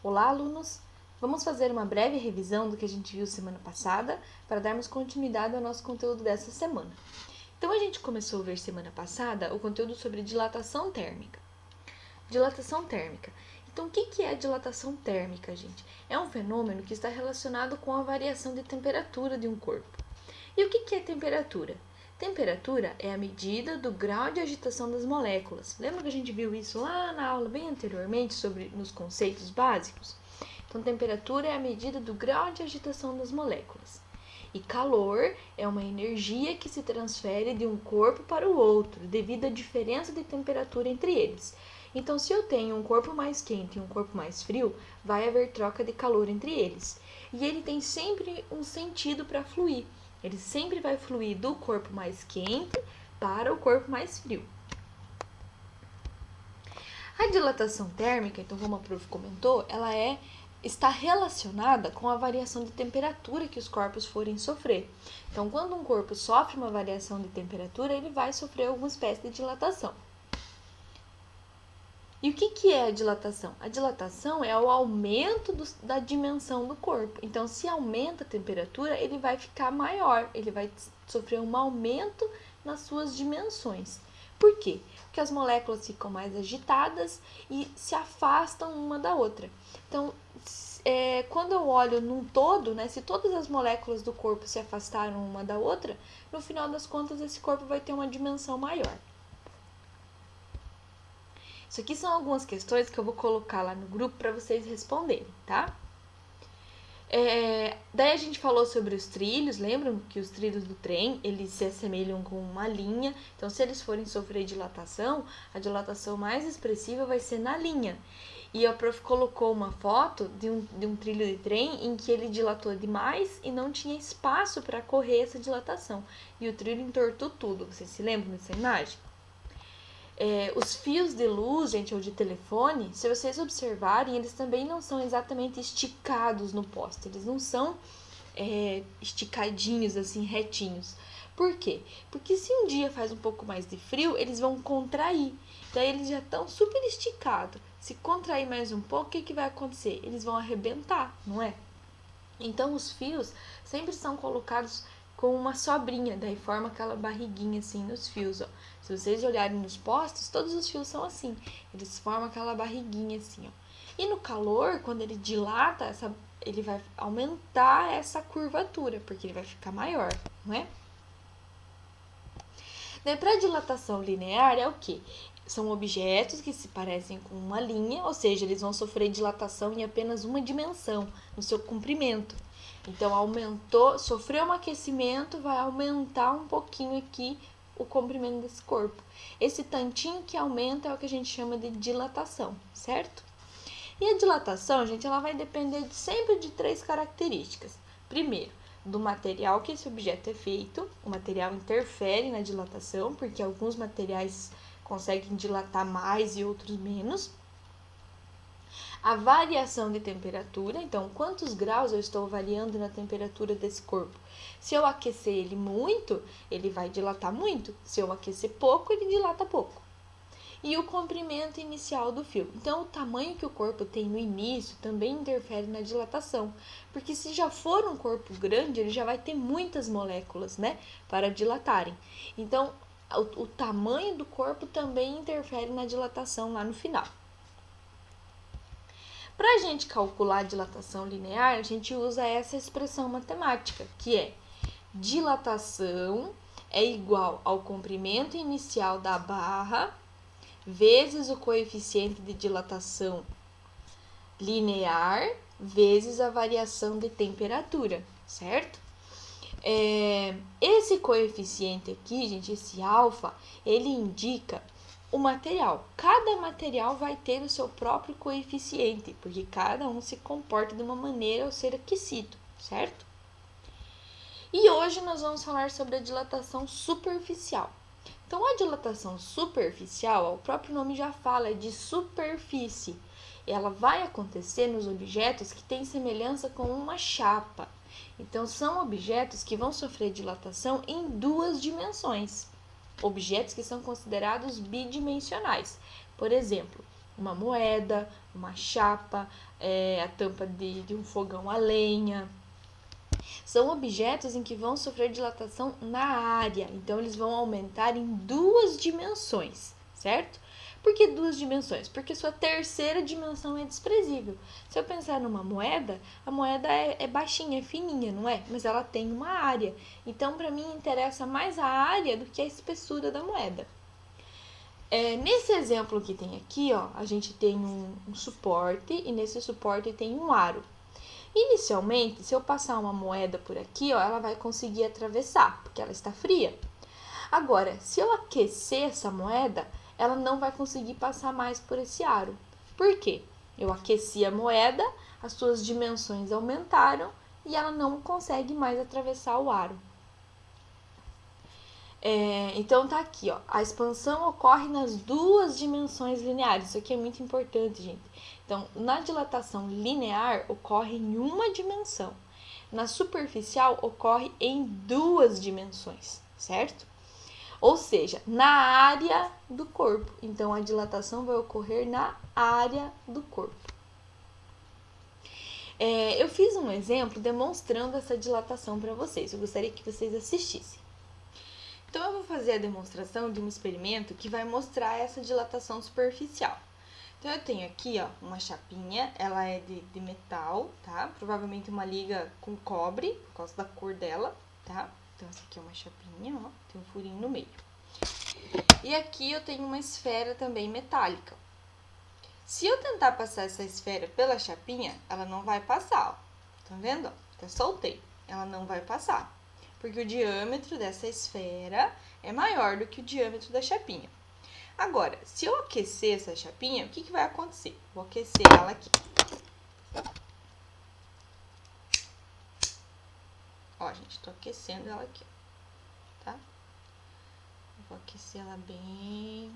Olá, alunos! Vamos fazer uma breve revisão do que a gente viu semana passada para darmos continuidade ao nosso conteúdo dessa semana. Então, a gente começou a ver semana passada o conteúdo sobre dilatação térmica. Dilatação térmica. Então, o que é a dilatação térmica, gente? É um fenômeno que está relacionado com a variação de temperatura de um corpo. E o que é temperatura? Temperatura é a medida do grau de agitação das moléculas. Lembra que a gente viu isso lá na aula bem anteriormente nos conceitos básicos? Então, temperatura é a medida do grau de agitação das moléculas. E calor é uma energia que se transfere de um corpo para o outro, devido à diferença de temperatura entre eles. Então, se eu tenho um corpo mais quente e um corpo mais frio, vai haver troca de calor entre eles. E ele tem sempre um sentido para fluir. Ele sempre vai fluir do corpo mais quente para o corpo mais frio. A dilatação térmica, então, como a prof comentou, ela está relacionada com a variação de temperatura que os corpos forem sofrer. Então, quando um corpo sofre uma variação de temperatura, ele vai sofrer alguma espécie de dilatação. E o que é a dilatação? A dilatação é o aumento da dimensão do corpo. Então, se aumenta a temperatura, ele vai ficar maior, ele vai sofrer um aumento nas suas dimensões. Por quê? Porque as moléculas ficam mais agitadas e se afastam uma da outra. Então, quando eu olho num todo, né, se todas as moléculas do corpo se afastaram uma da outra, no final das contas esse corpo vai ter uma dimensão maior. Isso aqui são algumas questões que eu vou colocar lá no grupo para vocês responderem, tá? Daí a gente falou sobre os trilhos, lembram que os trilhos do trem, eles se assemelham com uma linha, então se eles forem sofrer dilatação, a dilatação mais expressiva vai ser na linha. E a prof colocou uma foto de um trilho de trem em que ele dilatou demais e não tinha espaço para correr essa dilatação. E o trilho entortou tudo, vocês se lembram dessa imagem? Os fios de luz, gente, ou de telefone, se vocês observarem, eles também não são exatamente esticados no poste, eles não são esticadinhos, assim, retinhos. Por quê? Porque se um dia faz um pouco mais de frio, eles vão contrair, daí eles já estão super esticados. Se contrair mais um pouco, o que vai acontecer? Eles vão arrebentar, não é? Então, os fios sempre são colocados com uma sobrinha, daí forma aquela barriguinha assim nos fios, ó. Se vocês olharem nos postes, todos os fios são assim, eles formam aquela barriguinha assim, ó. E no calor, quando ele dilata, ele vai aumentar essa curvatura, porque ele vai ficar maior, não é? Daí, para dilatação linear é o quê? São objetos que se parecem com uma linha, ou seja, eles vão sofrer dilatação em apenas uma dimensão, no seu comprimento. Então, sofreu um aquecimento, vai aumentar um pouquinho aqui o comprimento desse corpo. Esse tantinho que aumenta é o que a gente chama de dilatação, certo? E a dilatação, gente, ela vai depender sempre de 3 características. Primeiro, do material que esse objeto é feito. O material interfere na dilatação, porque alguns materiais conseguem dilatar mais e outros menos. A variação de temperatura, então quantos graus eu estou variando na temperatura desse corpo. Se eu aquecer ele muito, ele vai dilatar muito. Se eu aquecer pouco, ele dilata pouco. E o comprimento inicial do fio. Então, o tamanho que o corpo tem no início também interfere na dilatação. Porque se já for um corpo grande, ele já vai ter muitas moléculas, né, para dilatarem. Então, o tamanho do corpo também interfere na dilatação lá no final. Para a gente calcular a dilatação linear, a gente usa essa expressão matemática, que é dilatação é igual ao comprimento inicial da barra vezes o coeficiente de dilatação linear vezes a variação de temperatura, certo? Esse coeficiente aqui, gente, esse alfa, ele indica o material. Cada material vai ter o seu próprio coeficiente, porque cada um se comporta de uma maneira ao ser aquecido, certo? E hoje nós vamos falar sobre a dilatação superficial. Então, a dilatação superficial, o próprio nome já fala, é de superfície. Ela vai acontecer nos objetos que têm semelhança com uma chapa. Então, são objetos que vão sofrer dilatação em 2 dimensões. Objetos que são considerados bidimensionais. Por exemplo, uma moeda, uma chapa, a tampa de um fogão a lenha. São objetos em que vão sofrer dilatação na área, então eles vão aumentar em 2 dimensões, certo? Por que 2 dimensões? Porque sua terceira dimensão é desprezível. Se eu pensar numa moeda, a moeda é baixinha, é fininha, não é? Mas ela tem uma área. Então, para mim, interessa mais a área do que a espessura da moeda. Nesse exemplo que tem aqui, ó, a gente tem um suporte e nesse suporte tem um aro. Inicialmente, se eu passar uma moeda por aqui, ó, ela vai conseguir atravessar, porque ela está fria. Agora, se eu aquecer essa moeda, ela não vai conseguir passar mais por esse aro. Por quê? Eu aqueci a moeda, as suas dimensões aumentaram e ela não consegue mais atravessar o aro. Então tá aqui, ó. A expansão ocorre nas 2 dimensões lineares. Isso aqui é muito importante, gente. Então, na dilatação linear ocorre em uma dimensão. Na superficial ocorre em 2 dimensões, certo? Ou seja, na área do corpo. Então, a dilatação vai ocorrer na área do corpo. Eu fiz um exemplo demonstrando essa dilatação para vocês. Eu gostaria que vocês assistissem. Então, eu vou fazer a demonstração de um experimento que vai mostrar essa dilatação superficial. Então, eu tenho aqui, ó, uma chapinha, ela é de metal, tá? Provavelmente uma liga com cobre, por causa da cor dela, tá? Então, essa aqui é uma chapinha, ó, tem um furinho no meio. E aqui eu tenho uma esfera também metálica. Se eu tentar passar essa esfera pela chapinha, ela não vai passar, ó. Tá vendo? Ó, até soltei. Ela não vai passar. Porque o diâmetro dessa esfera é maior do que o diâmetro da chapinha. Agora, se eu aquecer essa chapinha, o que vai acontecer? Vou aquecer ela aqui. Ó, gente, tô aquecendo ela aqui, tá? Vou aquecer ela bem.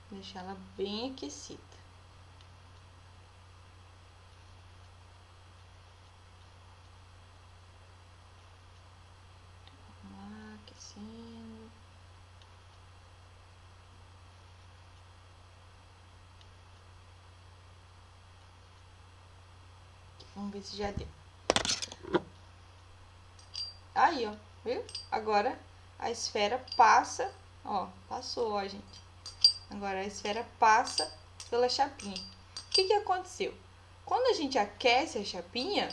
Deixar ela bem aquecida. Aquecendo. Vamos ver se já deu. Aí, ó, viu? Agora a esfera passa, ó, passou, ó, gente. Agora a esfera passa pela chapinha. O que aconteceu? Quando a gente aquece a chapinha,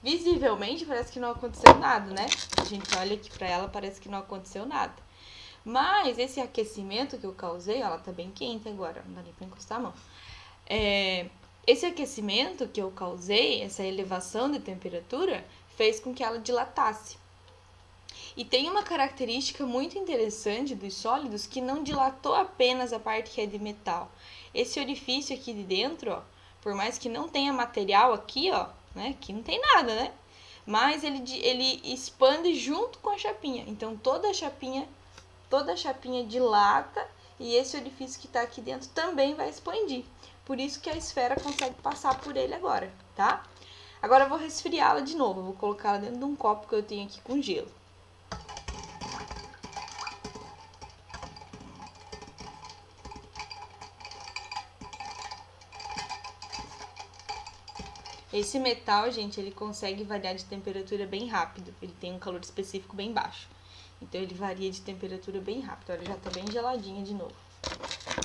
visivelmente parece que não aconteceu nada, né? A gente olha aqui pra ela, parece que não aconteceu nada. Mas esse aquecimento que eu causei, ó, ela tá bem quente agora, não dá nem pra encostar a mão. Esse aquecimento que eu causei, essa elevação de temperatura, fez com que ela dilatasse. E tem uma característica muito interessante dos sólidos que não dilatou apenas a parte que é de metal. Esse orifício aqui de dentro, ó, por mais que não tenha material aqui, ó, né, aqui não tem nada, né? Mas ele expande junto com a chapinha. Então toda a chapinha dilata e esse orifício que está aqui dentro também vai expandir. Por isso que a esfera consegue passar por ele agora, tá? Agora eu vou resfriá-la de novo. Eu vou colocá-la dentro de um copo que eu tenho aqui com gelo. Esse metal, gente, ele consegue variar de temperatura bem rápido. Ele tem um calor específico bem baixo. Então, ele varia de temperatura bem rápido. Olha, já tá bem geladinha de novo.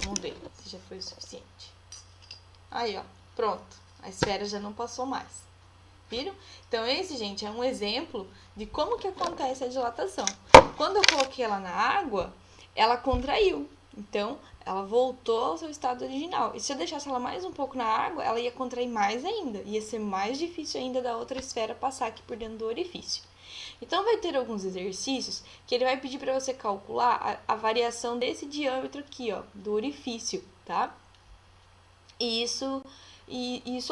Vamos ver se já foi o suficiente. Aí, ó, pronto. A esfera já não passou mais. Viram? Então, esse, gente, é um exemplo de como que acontece a dilatação. Quando eu coloquei ela na água, ela contraiu. Então, ela voltou ao seu estado original. E se eu deixasse ela mais um pouco na água, ela ia contrair mais ainda. Ia ser mais difícil ainda da outra esfera passar aqui por dentro do orifício. Então, vai ter alguns exercícios que ele vai pedir para você calcular a variação desse diâmetro aqui, ó, do orifício, tá? E isso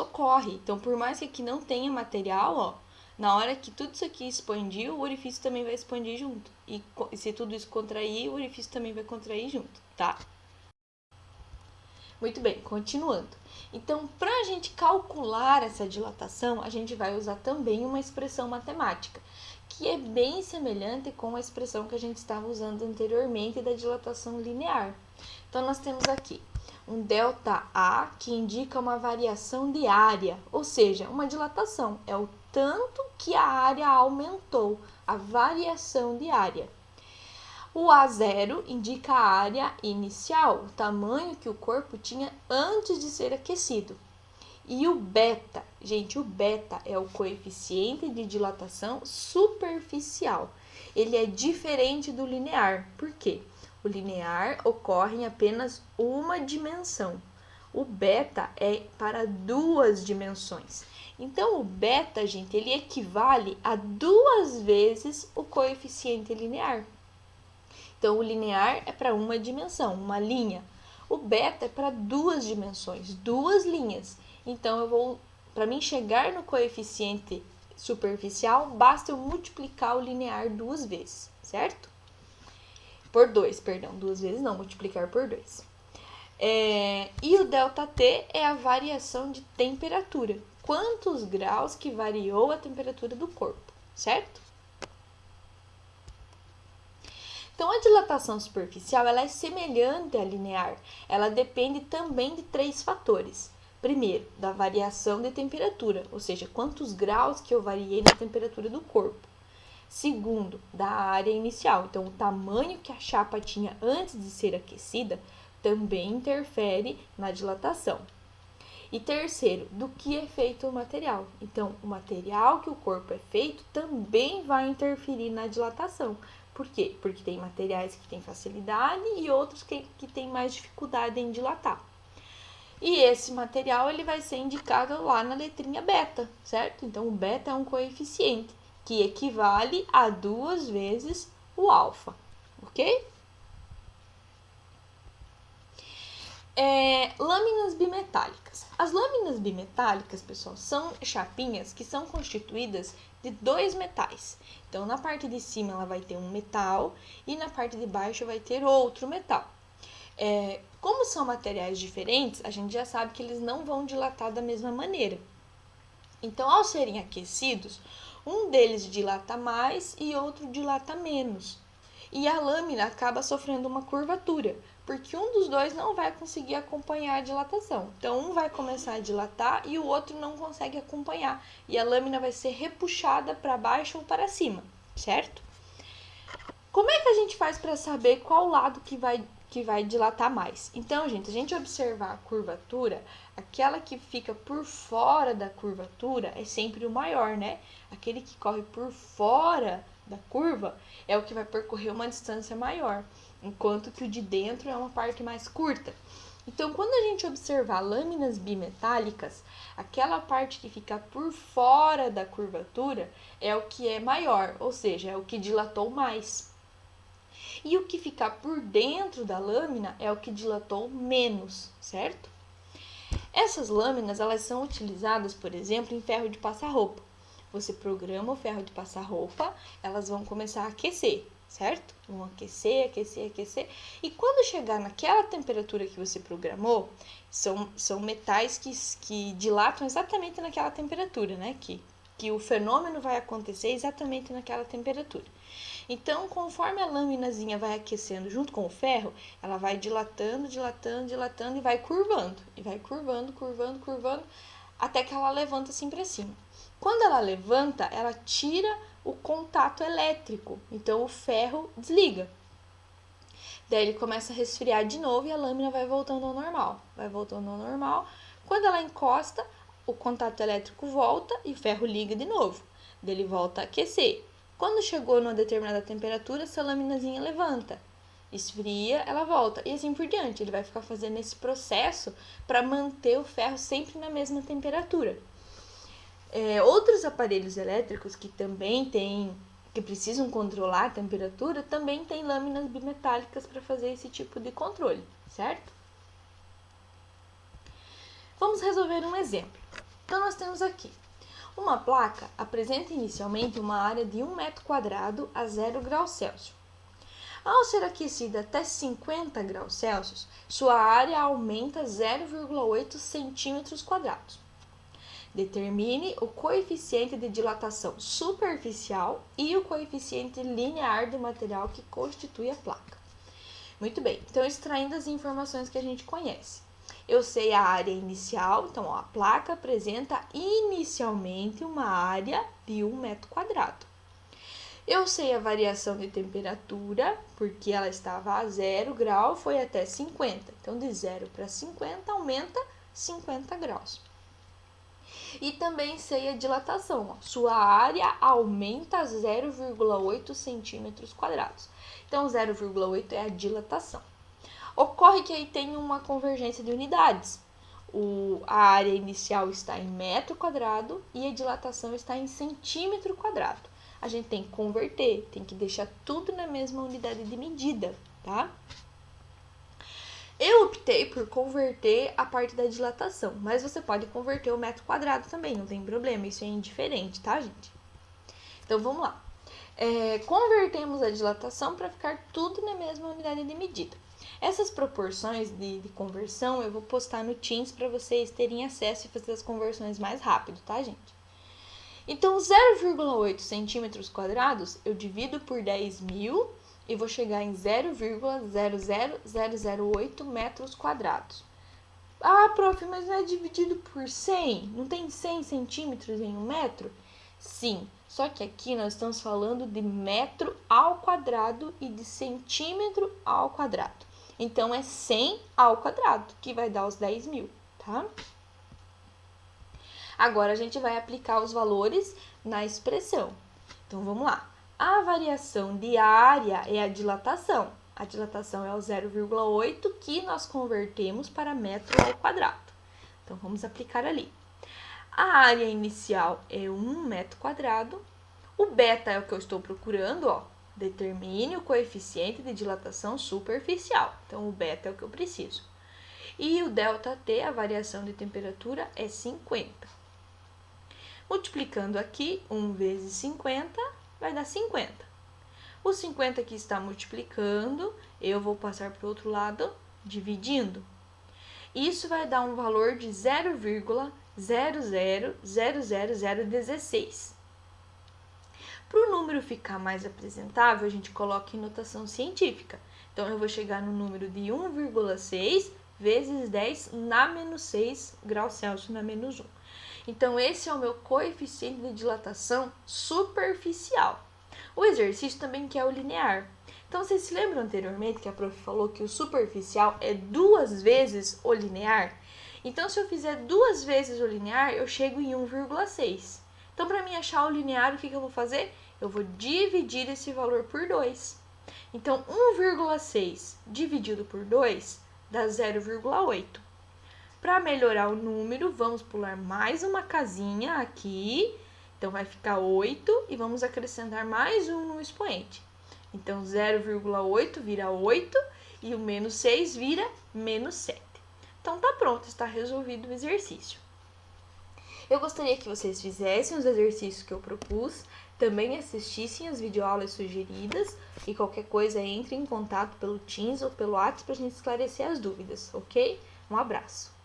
ocorre. Então, por mais que aqui não tenha material, ó, na hora que tudo isso aqui expandir, o orifício também vai expandir junto. E se tudo isso contrair, o orifício também vai contrair junto, tá? Muito bem, continuando. Então, para a gente calcular essa dilatação, a gente vai usar também uma expressão matemática, que é bem semelhante com a expressão que a gente estava usando anteriormente da dilatação linear. Então, nós temos aqui um ΔA que indica uma variação de área, ou seja, uma dilatação, é o tanto que a área aumentou, a variação de área. O A0 indica a área inicial, o tamanho que o corpo tinha antes de ser aquecido. E o beta, gente, o beta é o coeficiente de dilatação superficial. Ele é diferente do linear. Por quê? O linear ocorre em apenas uma dimensão. O beta é para duas dimensões. Então, o beta, gente, ele equivale a 2 vezes o coeficiente linear. Então, o linear é para uma dimensão, uma linha. O beta é para 2 dimensões, 2 linhas. Então, para mim chegar no coeficiente superficial, basta eu multiplicar o linear 2 vezes, certo? Por 2, perdão, 2 vezes não, multiplicar por 2. E o ΔT é a variação de temperatura. Quantos graus que variou a temperatura do corpo, certo? Então, a dilatação superficial ela é semelhante à linear. Ela depende também de 3 fatores. Primeiro, da variação de temperatura, ou seja, quantos graus que eu variei na temperatura do corpo. Segundo, da área inicial, então o tamanho que a chapa tinha antes de ser aquecida também interfere na dilatação. E terceiro, do que é feito o material. Então, o material que o corpo é feito também vai interferir na dilatação. Por quê? Porque tem materiais que têm facilidade e outros que têm mais dificuldade em dilatar. E esse material ele vai ser indicado lá na letrinha beta, certo? Então, o beta é um coeficiente que equivale a 2 vezes o alfa, ok? Lâminas bimetálicas. As lâminas bimetálicas, pessoal, são chapinhas que são constituídas de 2 metais. Então, na parte de cima ela vai ter um metal e na parte de baixo vai ter outro metal. Como são materiais diferentes, a gente já sabe que eles não vão dilatar da mesma maneira. Então, ao serem aquecidos, um deles dilata mais e outro dilata menos. E a lâmina acaba sofrendo uma curvatura, porque um dos dois não vai conseguir acompanhar a dilatação. Então, um vai começar a dilatar e o outro não consegue acompanhar. E a lâmina vai ser repuxada para baixo ou para cima, certo? Como é que a gente faz para saber qual lado que vai dilatar mais? Então, gente, a gente observar a curvatura, aquela que fica por fora da curvatura é sempre o maior, né? Aquele que corre por fora da curva é o que vai percorrer uma distância maior, enquanto que o de dentro é uma parte mais curta. Então, quando a gente observar lâminas bimetálicas, aquela parte que fica por fora da curvatura é o que é maior, ou seja, é o que dilatou mais. E o que ficar por dentro da lâmina é o que dilatou menos, certo? Essas lâminas, elas são utilizadas, por exemplo, em ferro de passar roupa. Você programa o ferro de passar roupa, elas vão começar a aquecer, certo? Vão aquecer, aquecer, aquecer. E quando chegar naquela temperatura que você programou, são metais que dilatam exatamente naquela temperatura, né? Que o fenômeno vai acontecer exatamente naquela temperatura. Então, conforme a laminazinha vai aquecendo junto com o ferro, ela vai dilatando, dilatando, dilatando e vai curvando. E vai curvando, curvando, curvando, até que ela levanta assim para cima. Quando ela levanta, ela tira o contato elétrico. Então, o ferro desliga. Daí, ele começa a resfriar de novo e a lâmina vai voltando ao normal. Vai voltando ao normal. Quando ela encosta, o contato elétrico volta e o ferro liga de novo. Daí, ele volta a aquecer. Quando chegou numa determinada temperatura, essa laminazinha levanta, esfria, ela volta e assim por diante. Ele vai ficar fazendo esse processo para manter o ferro sempre na mesma temperatura. Outros aparelhos elétricos que também que precisam controlar a temperatura, também tem lâminas bimetálicas para fazer esse tipo de controle, certo? Vamos resolver um exemplo. Então, nós temos aqui. Uma placa apresenta inicialmente uma área de 1 metro quadrado a 0 graus Celsius. Ao ser aquecida até 50 graus Celsius, sua área aumenta 0,8 centímetros quadrados. Determine o coeficiente de dilatação superficial e o coeficiente linear do material que constitui a placa. Muito bem, então extraindo as informações que a gente conhece. Eu sei a área inicial, então ó, a placa apresenta inicialmente uma área de 1 metro quadrado. Eu sei a variação de temperatura, porque ela estava a 0 grau, foi até 50. Então, de 0 para 50, aumenta 50 graus. E também sei a dilatação. Ó. Sua área aumenta 0,8 centímetros quadrados. Então, 0,8 é a dilatação. Ocorre que aí tem uma convergência de unidades. A área inicial está em metro quadrado e a dilatação está em centímetro quadrado. A gente tem que converter, tem que deixar tudo na mesma unidade de medida, tá? Eu optei por converter a parte da dilatação, mas você pode converter o metro quadrado também, não tem problema, isso é indiferente, tá, gente? Então, vamos lá. Convertemos a dilatação para ficar tudo na mesma unidade de medida. Essas proporções de conversão eu vou postar no Teams para vocês terem acesso e fazer as conversões mais rápido, tá, gente? Então, 0,8 centímetros quadrados eu divido por 10.000 e vou chegar em 0,00008 metros quadrados. Ah, prof, mas não é dividido por 100? Não tem 100 centímetros em 1 metro? Sim, só que aqui nós estamos falando de metro ao quadrado e de centímetro ao quadrado. Então, é 100 ao quadrado, que vai dar os 10.000, tá? Agora, a gente vai aplicar os valores na expressão. Então, vamos lá. A variação de área é a dilatação. A dilatação é o 0,8 que nós convertemos para metro ao quadrado. Então, vamos aplicar ali. A área inicial é 1 metro quadrado. O beta é o que eu estou procurando, ó. Determine o coeficiente de dilatação superficial. Então, o beta é o que eu preciso. E o ΔT, a variação de temperatura, é 50. Multiplicando aqui, 1 vezes 50, vai dar 50. O 50 que está multiplicando, eu vou passar para o outro lado, dividindo. Isso vai dar um valor de 0,0000016. Para o número ficar mais apresentável, a gente coloca em notação científica. Então, eu vou chegar no número de 1,6 vezes 10 na menos 6 graus Celsius na menos 1. Então, esse é o meu coeficiente de dilatação superficial. O exercício também quer o linear. Então, vocês se lembram anteriormente que a prof falou que o superficial é 2 vezes o linear? Então, se eu fizer 2 vezes o linear, eu chego em 1,6. Então, para mim achar o linear, o que eu vou fazer? Eu vou dividir esse valor por 2. Então, 1,6 dividido por 2 dá 0,8. Para melhorar o número, vamos pular mais uma casinha aqui. Então, vai ficar 8 e vamos acrescentar mais um no expoente. Então, 0,8 vira 8 e o menos 6 vira menos 7. Então, tá pronto, está resolvido o exercício. Eu gostaria que vocês fizessem os exercícios que eu propus, também assistissem as videoaulas sugeridas e qualquer coisa entre em contato pelo Teams ou pelo WhatsApp para a gente esclarecer as dúvidas, ok? Um abraço!